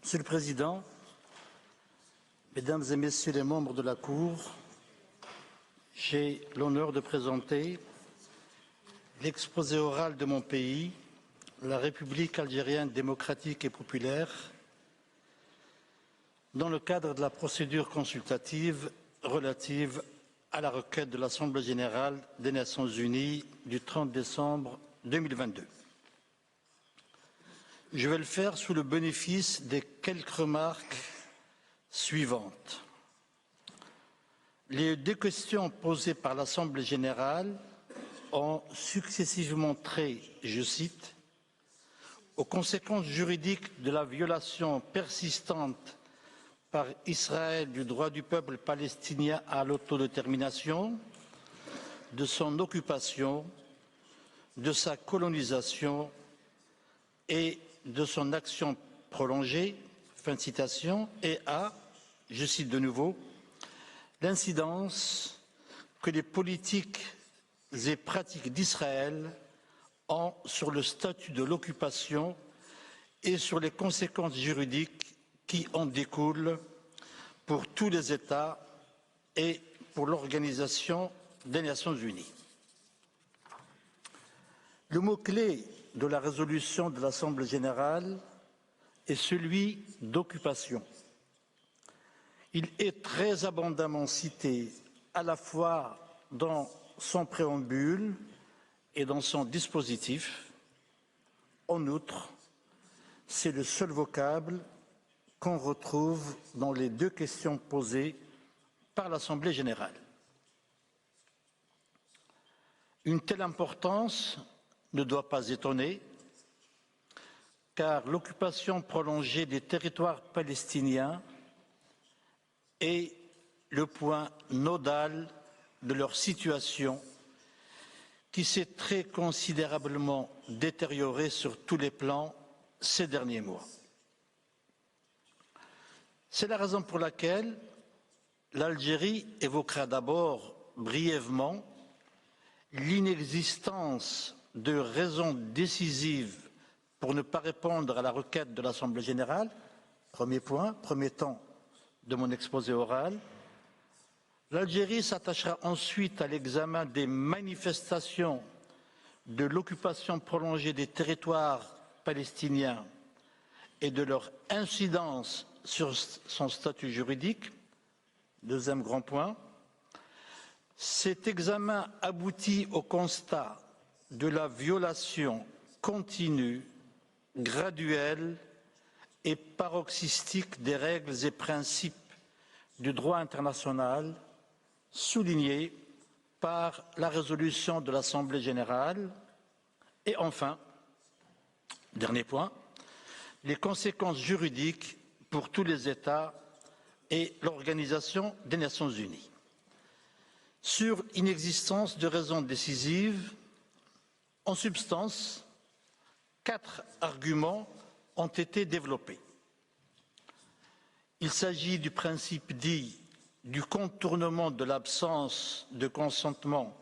Monsieur le Président, Mesdames et Messieurs les membres de la Cour, j'ai l'honneur de présenter l'exposé oral de mon pays, la République algérienne démocratique et populaire, dans le cadre de la procédure consultative relative à la requête de l'Assemblée générale des Nations unies du 30 décembre 2022. Je vais le faire sous le bénéfice des quelques remarques suivantes. Les deux questions posées par l'Assemblée générale ont successivement trait, je cite, aux conséquences juridiques de la violation persistante par Israël du droit du peuple palestinien à l'autodétermination, de son occupation, de sa colonisation et de son action prolongée, fin de citation, et à, je cite de nouveau, l'incidence que les politiques et pratiques d'Israël ont sur le statut de l'occupation et sur les conséquences juridiques qui en découlent pour tous les États et pour l'Organisation des Nations unies. Le mot-clé de la résolution de l'Assemblée générale est celui d'occupation. Il est très abondamment cité à la fois dans son préambule et dans son dispositif. En outre, c'est le seul vocable qu'on retrouve dans les deux questions posées par l'Assemblée générale. Une telle importance ne doit pas étonner, car l'occupation prolongée des territoires palestiniens est le point nodal de leur situation qui s'est très considérablement détériorée sur tous les plans ces derniers mois. C'est la raison pour laquelle l'Algérie évoquera d'abord brièvement l'inexistence de raisons décisives pour ne pas répondre à la requête de l'Assemblée générale. Premier point, premier temps de mon exposé oral. L'Algérie s'attachera ensuite à l'examen des manifestations de l'occupation prolongée des territoires palestiniens et de leur incidence sur son statut juridique. Deuxième grand point. Cet examen aboutit au constat de la violation continue, graduelle et paroxystique des règles et principes du droit international soulignés par la résolution de l'Assemblée générale. Et enfin, dernier point, les conséquences juridiques pour tous les États et l'Organisation des Nations unies. Sur inexistence de raisons décisives, en substance, 4 arguments ont été développés. Il s'agit du principe dit du contournement de l'absence de consentement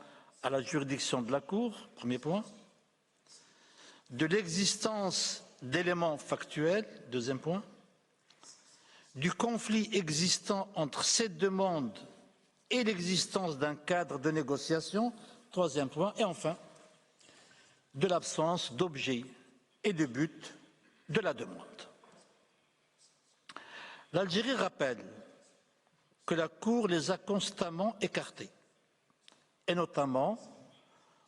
à la juridiction de la Cour, premier point, de l'existence d'éléments factuels, deuxième point, du conflit existant entre cette demande et l'existence d'un cadre de négociation, troisième point, et enfin, de l'absence d'objet et de but de la demande. L'Algérie rappelle que la Cour les a constamment écartés, et notamment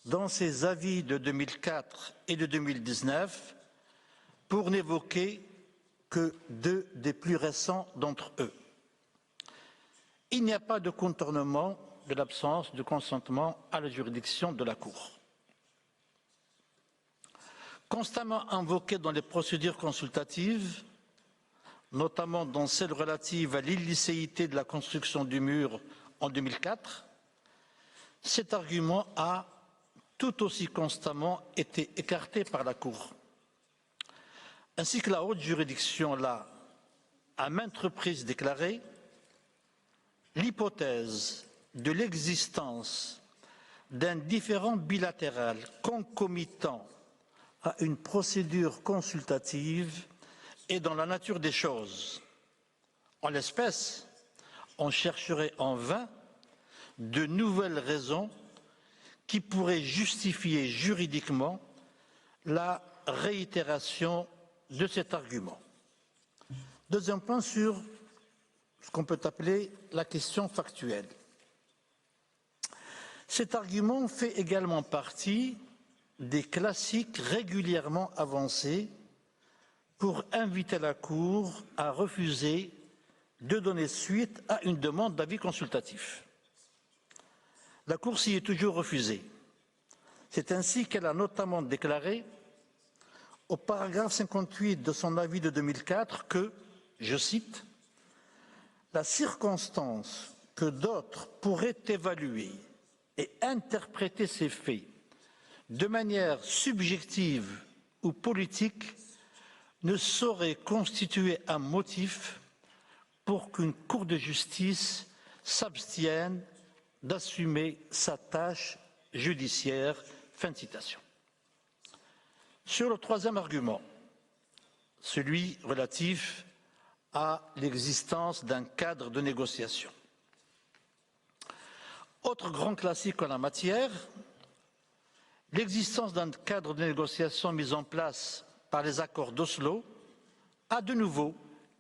dans ses avis de 2004 et de 2019, pour n'évoquer que 2 des plus récents d'entre eux. Il n'y a pas de contournement de l'absence de consentement à la juridiction de la Cour. Constamment invoqué dans les procédures consultatives, notamment dans celle relative à l'illicéité de la construction du mur en 2004, cet argument a tout aussi constamment été écarté par la Cour, ainsi que la haute juridiction l'a à maintes reprises déclaré. L'hypothèse de l'existence d'un différend bilatéral concomitant à une procédure consultative est dans la nature des choses. En l'espèce, on chercherait en vain de nouvelles raisons qui pourraient justifier juridiquement la réitération de cet argument. Deuxième point sur ce qu'on peut appeler la question factuelle. Cet argument fait également partie des classiques régulièrement avancés pour inviter la Cour à refuser de donner suite à une demande d'avis consultatif. La Cour s'y est toujours refusée. C'est ainsi qu'elle a notamment déclaré au paragraphe 58 de son avis de 2004 que, je cite, « La circonstance que d'autres pourraient évaluer et interpréter ces faits de manière subjective ou politique ne saurait constituer un motif pour qu'une Cour de justice s'abstienne d'assumer sa tâche judiciaire. » Fin de citation. Sur le troisième argument, celui relatif à l'existence d'un cadre de négociation. Autre grand classique en la matière, l'existence d'un cadre de négociation mis en place par les accords d'Oslo a de nouveau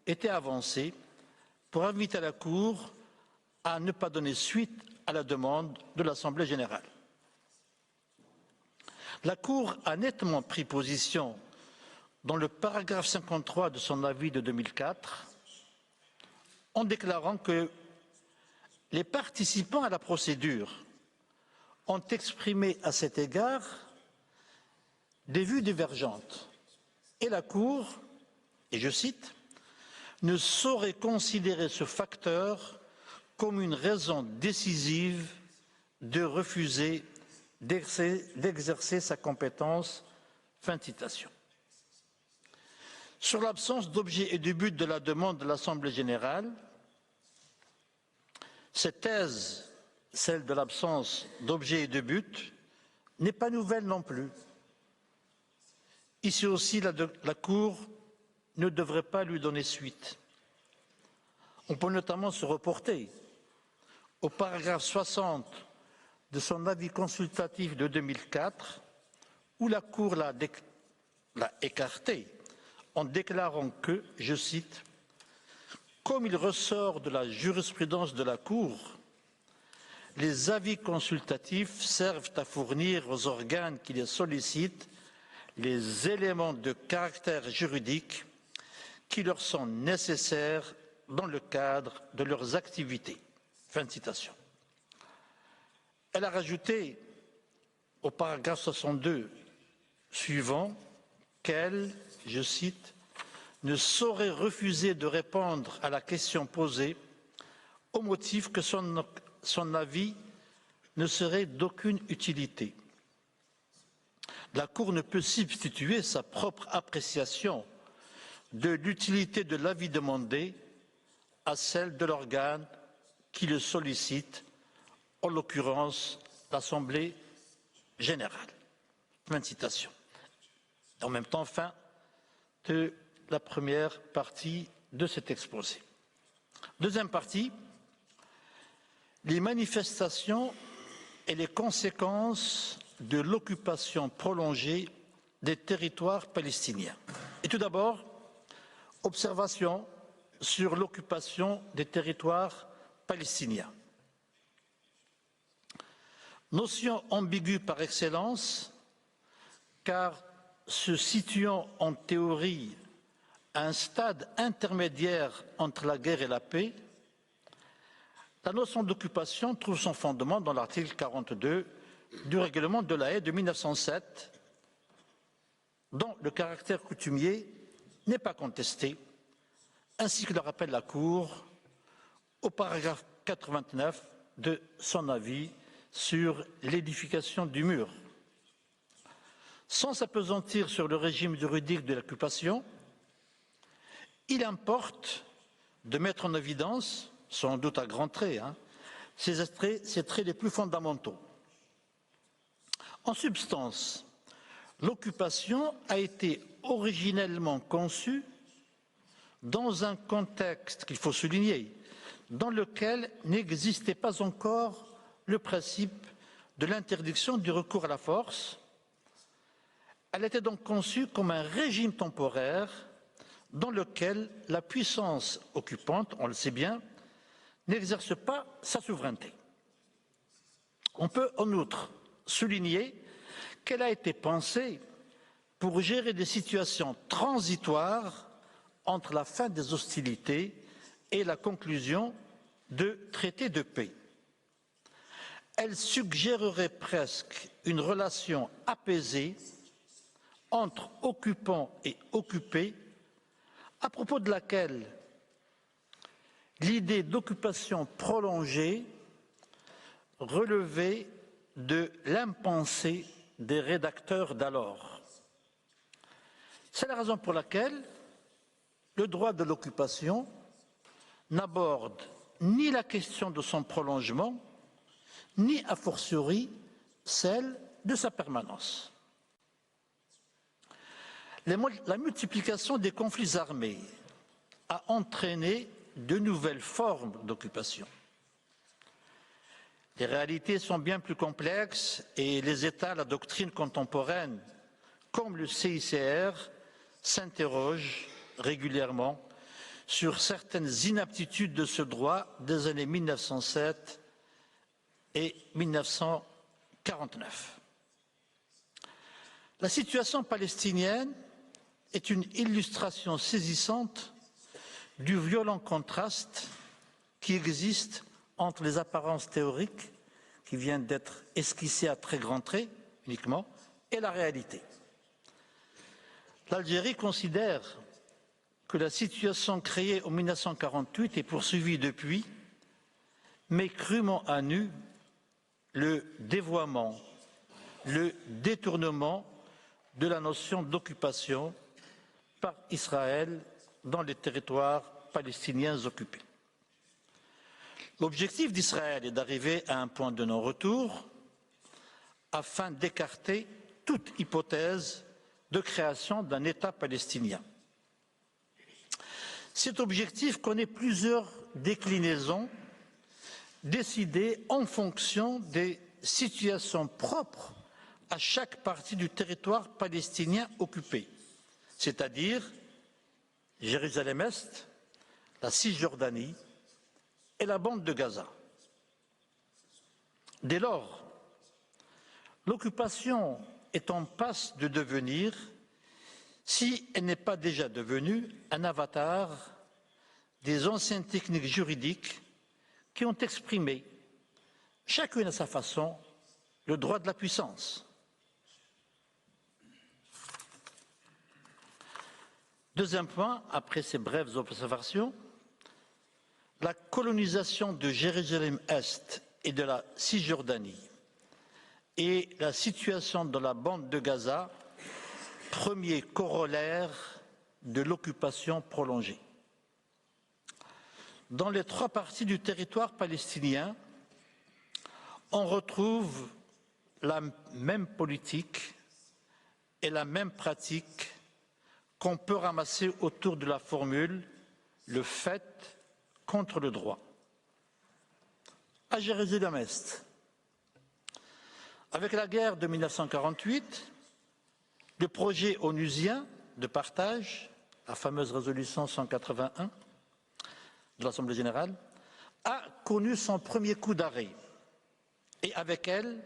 été avancée pour inviter la Cour à ne pas donner suite à la demande de l'Assemblée générale. La Cour a nettement pris position dans le paragraphe 53 de son avis de 2004 en déclarant que les participants à la procédure ont exprimé à cet égard des vues divergentes et la Cour, et je cite, « ne saurait considérer ce facteur comme une raison décisive de refuser d'exercer sa compétence. » Fin de citation. Sur l'absence d'objet et de but de la demande de l'Assemblée générale, cette thèse, celle de l'absence d'objet et de but, n'est pas nouvelle non plus. Ici aussi, la Cour ne devrait pas lui donner suite. On peut notamment se reporter au paragraphe 60 de son avis consultatif de 2004, où la Cour l'a écarté en déclarant que, je cite, « Comme il ressort de la jurisprudence de la Cour, les avis consultatifs servent à fournir aux organes qui les sollicitent les éléments de caractère juridique qui leur sont nécessaires dans le cadre de leurs activités. » Fin de citation. Elle a rajouté au paragraphe 62 suivant qu'elle, je cite, « ne saurait refuser de répondre à la question posée au motif que son avis ne serait d'aucune utilité. La Cour ne peut substituer sa propre appréciation de l'utilité de l'avis demandé à celle de l'organe qui le sollicite, en l'occurrence l'Assemblée générale. » Fin de citation. En même temps, fin de la première partie de cet exposé. Deuxième partie, les manifestations et les conséquences de l'occupation prolongée des territoires palestiniens. Et tout d'abord, observation sur l'occupation des territoires palestiniens. Notion ambiguë par excellence, car se situant en théorie à un stade intermédiaire entre la guerre et la paix, la notion d'occupation trouve son fondement dans l'article 42 du règlement de La Haye de 1907, dont le caractère coutumier n'est pas contesté, ainsi que le rappelle la Cour au paragraphe 89 de son avis sur l'édification du mur. Sans s'appesantir sur le régime juridique de l'occupation, il importe de mettre en évidence, sans doute à grands traits, ces traits les plus fondamentaux. En substance, l'occupation a été originellement conçue dans un contexte qu'il faut souligner, dans lequel n'existait pas encore le principe de l'interdiction du recours à la force. Elle était donc conçue comme un régime temporaire dans lequel la puissance occupante, on le sait bien, n'exerce pas sa souveraineté. On peut en outre souligner qu'elle a été pensée pour gérer des situations transitoires entre la fin des hostilités et la conclusion de traités de paix. Elle suggérerait presque une relation apaisée entre occupants et occupés, à propos de laquelle l'idée d'occupation prolongée relevait de l'impensé des rédacteurs d'alors. C'est la raison pour laquelle le droit de l'occupation n'aborde ni la question de son prolongement, ni a fortiori celle de sa permanence. La multiplication des conflits armés a entraîné de nouvelles formes d'occupation. Les réalités sont bien plus complexes et les États, la doctrine contemporaine, comme le CICR, s'interrogent régulièrement sur certaines inaptitudes de ce droit des années 1907 et 1949. La situation palestinienne est une illustration saisissante du violent contraste qui existe entre les apparences théoriques, qui viennent d'être esquissées à très grands traits uniquement, et la réalité. L'Algérie considère que la situation créée en 1948 est poursuivie depuis, mais crûment à nu le dévoiement, le détournement de la notion d'occupation par Israël dans les territoires palestiniens occupés. L'objectif d'Israël est d'arriver à un point de non-retour afin d'écarter toute hypothèse de création d'un État palestinien. Cet objectif connaît plusieurs déclinaisons décidées en fonction des situations propres à chaque partie du territoire palestinien occupé, c'est-à-dire Jérusalem-Est, la Cisjordanie et la bande de Gaza. Dès lors, l'occupation est en passe de devenir, si elle n'est pas déjà devenue, un avatar des anciennes techniques juridiques qui ont exprimé, chacune à sa façon, le droit de la puissance. Deuxième point, après ces brèves observations, la colonisation de Jérusalem-Est et de la Cisjordanie et la situation dans la bande de Gaza, premier corollaire de l'occupation prolongée. Dans les trois parties du territoire palestinien, on retrouve la même politique et la même pratique qu'on peut ramasser autour de la formule « le fait contre le droit ». À Jérusalem-Est, avec la guerre de 1948, le projet onusien de partage, la fameuse résolution 181 de l'Assemblée générale, a connu son premier coup d'arrêt et avec elle,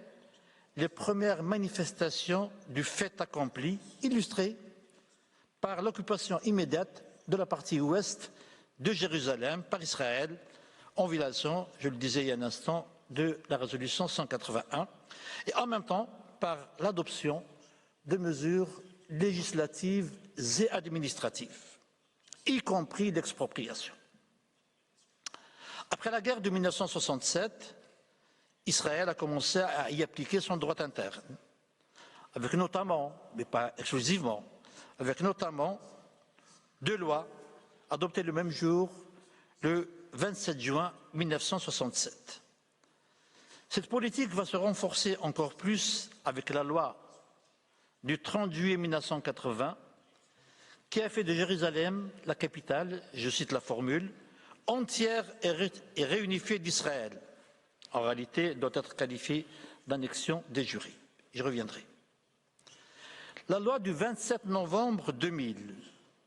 les premières manifestations du fait accompli, illustrées par l'occupation immédiate de la partie ouest de Jérusalem par Israël, en violation, je le disais il y a un instant, de la résolution 181, et en même temps par l'adoption de mesures législatives et administratives, y compris l'expropriation. Après la guerre de 1967, Israël a commencé à y appliquer son droit interne, avec notamment, mais pas exclusivement, avec notamment deux lois adoptées le même jour, le 27 juin 1967. Cette politique va se renforcer encore plus avec la loi du 30 juillet 1980 qui a fait de Jérusalem la capitale, je cite la formule, entière et réunifiée d'Israël. En réalité, elle doit être qualifiée d'annexion des jurés. J'y reviendrai. La loi du 27 novembre 2000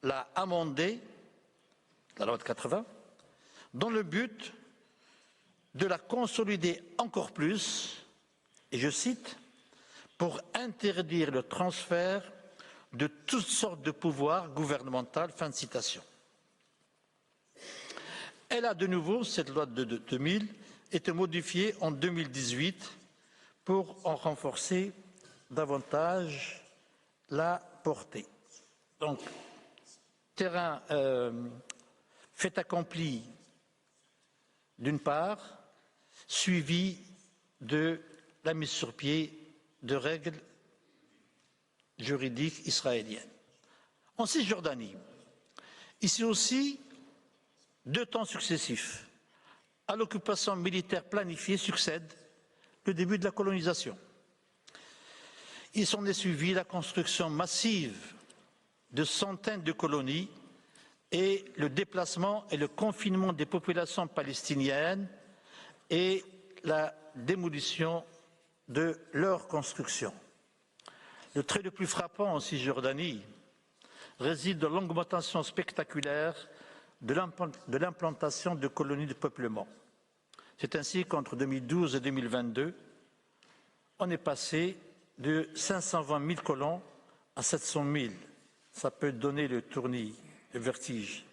l'a amendée, la loi de 80, dans le but de la consolider encore plus, et je cite, pour interdire le transfert de toutes sortes de pouvoirs gouvernementaux, fin de citation. Elle a de nouveau, cette loi de 2000, été modifiée en 2018 pour en renforcer davantage la portée. Donc, terrain fait accompli d'une part, suivi de la mise sur pied de règles juridiques israéliennes. En Cisjordanie, ici aussi, 2 temps successifs à l'occupation militaire planifiée succède le début de la colonisation. Il s'en est suivi la construction massive de centaines de colonies et le déplacement et le confinement des populations palestiniennes et la démolition de leurs constructions. Le trait le plus frappant en Cisjordanie réside dans l'augmentation spectaculaire de l'implantation de colonies de peuplement. C'est ainsi qu'entre 2012 et 2022, on est passé de 520 000 colons à 700 000. Ça peut donner le tournis, le vertige.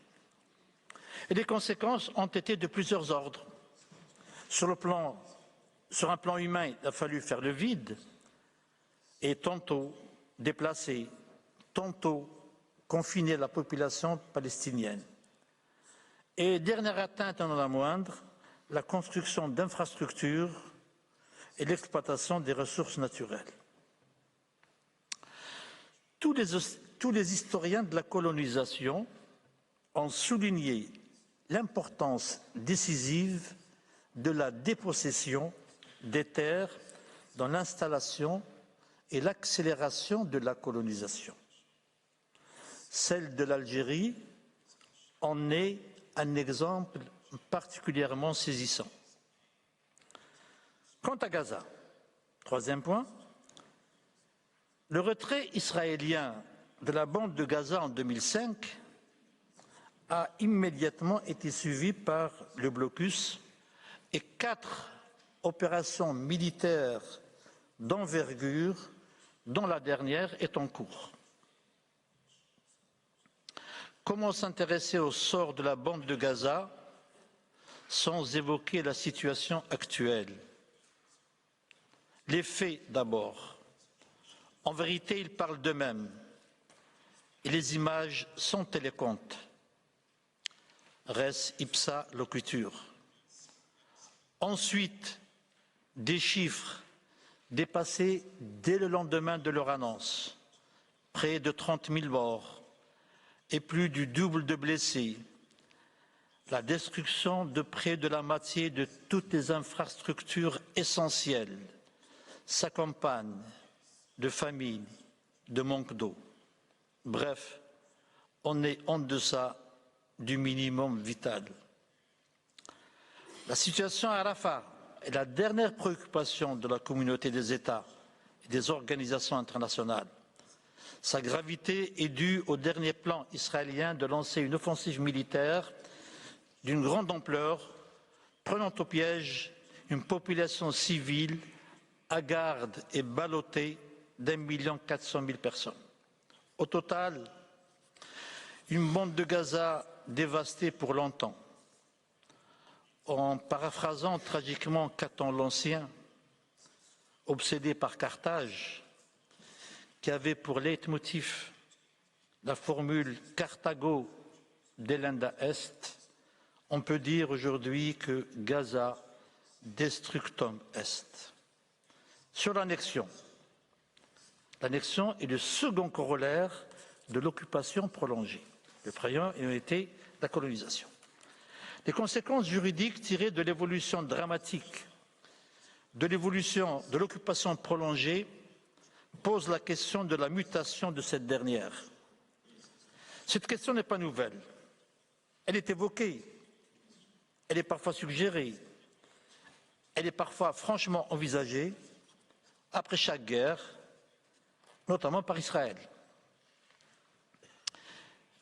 Et les conséquences ont été de plusieurs ordres. Sur un plan humain, il a fallu faire le vide et tantôt déplacer, tantôt confiner la population palestinienne. Et dernière atteinte non la moindre, la construction d'infrastructures et l'exploitation des ressources naturelles. Tous les historiens de la colonisation ont souligné l'importance décisive de la dépossession des terres dans l'installation et l'accélération de la colonisation. Celle de l'Algérie en est un exemple particulièrement saisissant. Quant à Gaza, troisième point, le retrait israélien de la bande de Gaza en 2005 a immédiatement été suivi par le blocus et 4 opérations militaires d'envergure, dont la dernière est en cours. Comment s'intéresser au sort de la bande de Gaza sans évoquer la situation actuelle? Les faits d'abord. En vérité, ils parlent d'eux-mêmes et les images sont éloquentes. Res ipsa loquitur. Ensuite, des chiffres dépassés dès le lendemain de leur annonce. Près de 30 000 morts et plus du double de blessés. La destruction de près de la moitié de toutes les infrastructures essentielles s'accompagne de famine, de manque d'eau. Bref, on est en deçà du minimum vital. La situation à Rafah est la dernière préoccupation de la communauté des États et des organisations internationales. Sa gravité est due au dernier plan israélien de lancer une offensive militaire d'une grande ampleur, prenant au piège une population civile hagarde et ballottée d'1 400 000 personnes. Au total, une bande de Gaza dévastée pour longtemps. En paraphrasant tragiquement Caton l'Ancien, obsédé par Carthage, qui avait pour leitmotiv la formule Carthago delenda est, on peut dire aujourd'hui que Gaza destructum est. Sur l'annexion est le second corollaire de l'occupation prolongée. Le premier ayant été la colonisation. Les conséquences juridiques tirées de l'évolution dramatique de l'occupation prolongée posent la question de la mutation de cette dernière. Cette question n'est pas nouvelle. Elle est évoquée, elle est parfois suggérée, elle est parfois franchement envisagée après chaque guerre, notamment par Israël.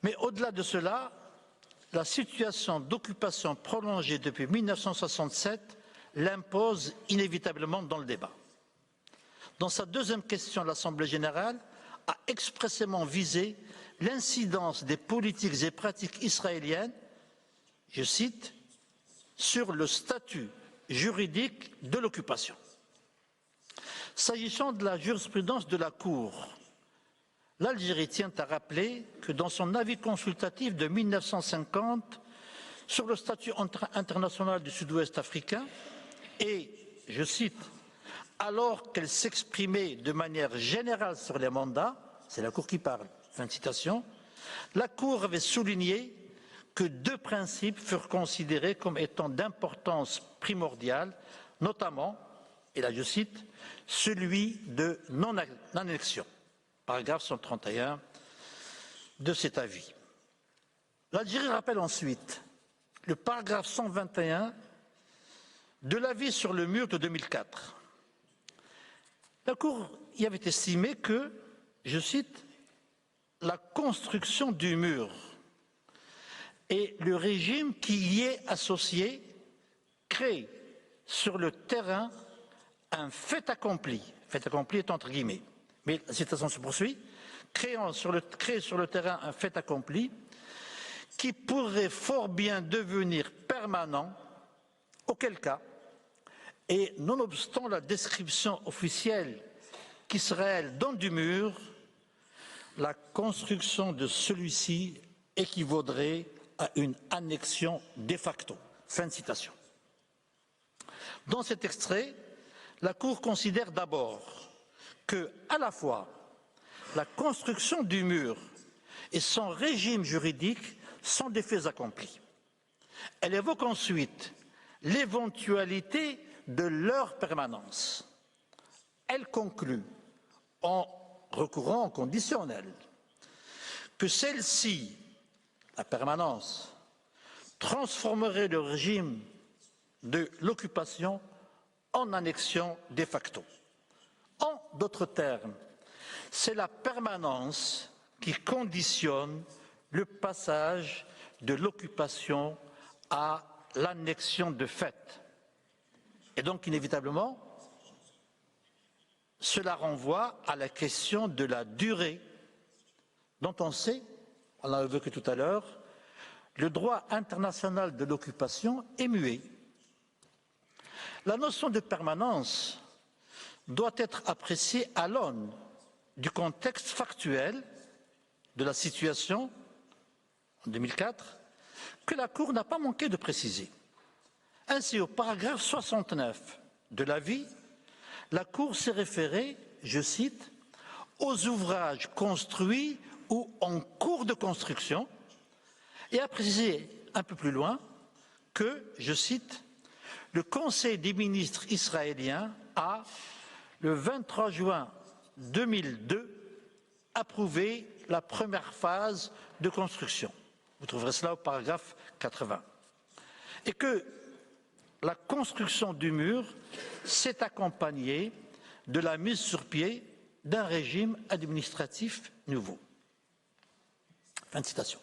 Mais au-delà de cela, la situation d'occupation prolongée depuis 1967 l'impose inévitablement dans le débat. Dans sa deuxième question, l'Assemblée générale a expressément visé l'incidence des politiques et pratiques israéliennes, je cite, sur le statut juridique de l'occupation. S'agissant de la jurisprudence de la Cour, l'Algérie tient à rappeler que dans son avis consultatif de 1950 sur le statut international du Sud-Ouest africain, et, je cite, alors qu'elle s'exprimait de manière générale sur les mandats, c'est la Cour qui parle, fin de citation, la Cour avait souligné que deux principes furent considérés comme étant d'importance primordiale, notamment, et là je cite, celui de non-annexion, paragraphe 131 de cet avis. L'Algérie rappelle ensuite le paragraphe 121 de l'avis sur le mur de 2004. La Cour y avait estimé que, je cite, la construction du mur et le régime qui y est associé crée sur le terrain un fait accompli est entre guillemets, mais la citation se poursuit, créer sur le terrain un fait accompli qui pourrait fort bien devenir permanent, auquel cas, et nonobstant la description officielle qu'Israël donne du mur, la construction de celui-ci équivaudrait à une annexion de facto. Fin de citation. Dans cet extrait, la Cour considère d'abord que, à la fois, la construction du mur et son régime juridique sont des faits accomplis. Elle évoque ensuite l'éventualité de leur permanence. Elle conclut, en recourant au conditionnel, que celle-ci, la permanence, transformerait le régime de l'occupation en annexion de facto. En d'autres termes, c'est la permanence qui conditionne le passage de l'occupation à l'annexion de fait. Et donc, inévitablement, cela renvoie à la question de la durée dont on sait, on l'a évoqué tout à l'heure, le droit international de l'occupation est muet. La notion de permanence doit être appréciée à l'aune du contexte factuel de la situation en 2004 que la Cour n'a pas manqué de préciser. Ainsi, au paragraphe 69 de l'avis, la Cour s'est référée, je cite, aux ouvrages construits ou en cours de construction et a précisé un peu plus loin que, je cite, le Conseil des ministres israélien a, le 23 juin 2002, approuvé la première phase de construction. Vous trouverez cela au paragraphe 80. Et que la construction du mur s'est accompagnée de la mise sur pied d'un régime administratif nouveau. Fin de citation.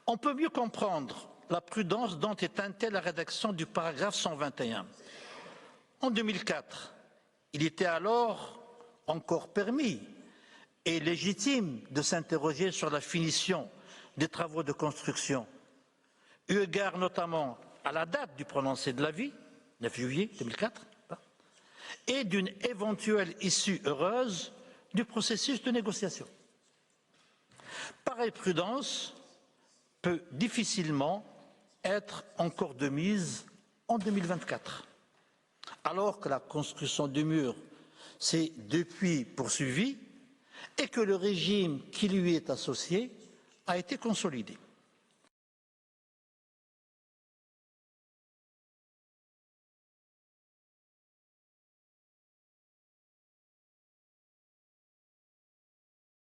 On peut mieux comprendre la prudence dont est teintée la rédaction du paragraphe 121. En 2004, il était alors encore permis et légitime de s'interroger sur la finition des travaux de construction, eu égard notamment à la date du prononcé de l'avis, 9 juillet 2004, et d'une éventuelle issue heureuse du processus de négociation. Pareille prudence peut difficilement être encore de mise en 2024, alors que la construction du mur s'est depuis poursuivie et que le régime qui lui est associé a été consolidé.